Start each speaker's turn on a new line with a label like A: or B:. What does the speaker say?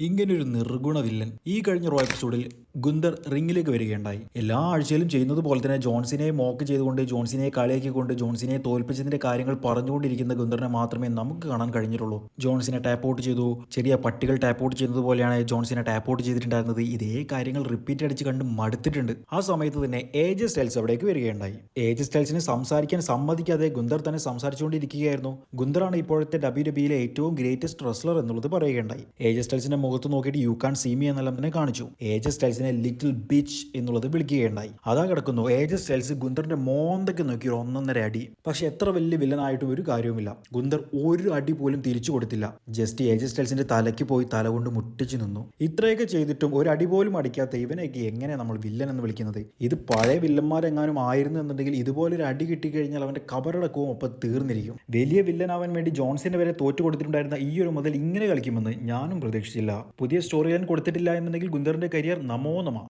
A: ഇങ്ങനൊരു നിർഗുണ വില്ലൻ ഈ കഴിഞ്ഞ റോ എപ്പിസോഡിൽ ഗുന്തർ റിങ്ങിലേക്ക് വരികയുണ്ടായി. എല്ലാ ആഴ്ചയിലും ചെയ്യുന്നത് പോലെ തന്നെ ജോൺസിനെ മോക്ക് ചെയ്തുകൊണ്ട് ജോൺസിനെ കളിയാക്കിക്കൊണ്ട് ജോൺസിനെ തോൽപ്പിച്ചതിന്റെ കാര്യങ്ങൾ പറഞ്ഞുകൊണ്ടിരിക്കുന്ന ഗുന്തറിനെ മാത്രമേ നമുക്ക് കാണാൻ കഴിഞ്ഞിട്ടുള്ളൂ. ജോൺസിനെ ടാപ്പ് ഔട്ട് ചെയ്തു, ചെറിയ പട്ടികൾ ടാപ്പ് ഔട്ട് ചെയ്യുന്നത് പോലെയാണ് ജോൺസിനെ ടാപ്പ് ഔട്ട് ചെയ്തിട്ടുണ്ടായിരുന്നത്. ഇതേ കാര്യങ്ങൾ റിപ്പീറ്റ് അടിച്ച് കണ്ട് മടുത്തിട്ടുണ്ട്. ആ സമയത്ത് തന്നെ ഏജ് സ്റ്റൈൽസ് അവിടേക്ക് വരികയുണ്ടായി. ഏജ് സ്റ്റൈൽസിനെ സംസാരിക്കാൻ സമ്മതിക്കാതെ ഗുന്തർ തന്നെ സംസാരിച്ചുകൊണ്ടിരിക്കുകയായിരുന്നു. ഗുന്തറാണ് ഇപ്പോഴത്തെ WWE ഏറ്റവും ഗ്രേറ്റസ്റ്റ് റെസ്ലർ എന്നുള്ളത് പറയുകയുണ്ടായി. ഏജ് സ്റ്റൈൽസിന്റെ മുഖത്ത് നോക്കിയിട്ട് യു കാൻ സീ മീ എന്നെല്ലാം തന്നെ കാണിച്ചു. ഏജ് സ്റ്റൈൽസിനെ ലിറ്റിൽ ബിച്ച് എന്നുള്ളത് വിളിക്കുകയുണ്ടായി. അതാ കിടക്കുന്നു ഏജ് സ്റ്റൈൽസ് ഗുന്തറിന്റെ മോന്തൊക്കെ നോക്കി ഒരു ഒന്നൊന്നര അടി. പക്ഷെ എത്ര വലിയ വില്ലനായിട്ടും ഒരു കാര്യവുമില്ല. ഗുന്തർ ഒരു അടി പോലും തിരിച്ചു കൊടുത്തില്ല. ജസ്റ്റ് ഏജ് സ്റ്റൈൽസിന്റെ തലയ്ക്ക് പോയി തല കൊണ്ട് മുട്ടിച്ചു നിന്നു. ഇത്രയൊക്കെ ചെയ്തിട്ടും ഒരു അടി പോലും അടിക്കാത്ത ഇവനെയൊക്കെ എങ്ങനെ നമ്മൾ വില്ലൻ എന്ന് വിളിക്കുന്നത്? ഇത് പഴയ വില്ലന്മാരെങ്ങാനും ആയിരുന്നു എന്നുണ്ടെങ്കിൽ ഇതുപോലൊരു അടി കിട്ടിക്കഴിഞ്ഞാൽ അവന്റെ കബറടക്കവും ഒപ്പം തീർന്നിരിക്കും. വലിയ വില്ലനാവാൻ വേണ്ടി ജോൺസിനെ വരെ തോറ്റു കൊടുത്തിട്ടുണ്ടായിരുന്ന ഈ ഒരു മുതൽ ഇങ്ങനെ കളിക്കുമെന്ന് ഞാനും പ്രതീക്ഷിച്ചില്ല. പുതിയ സ്റ്റോറി ലൈൻ കൊടുത്തിട്ടില്ല എന്നുണ്ടെങ്കിൽ ഗുന്തറിന്റെ കരിയർ നമോ നമ.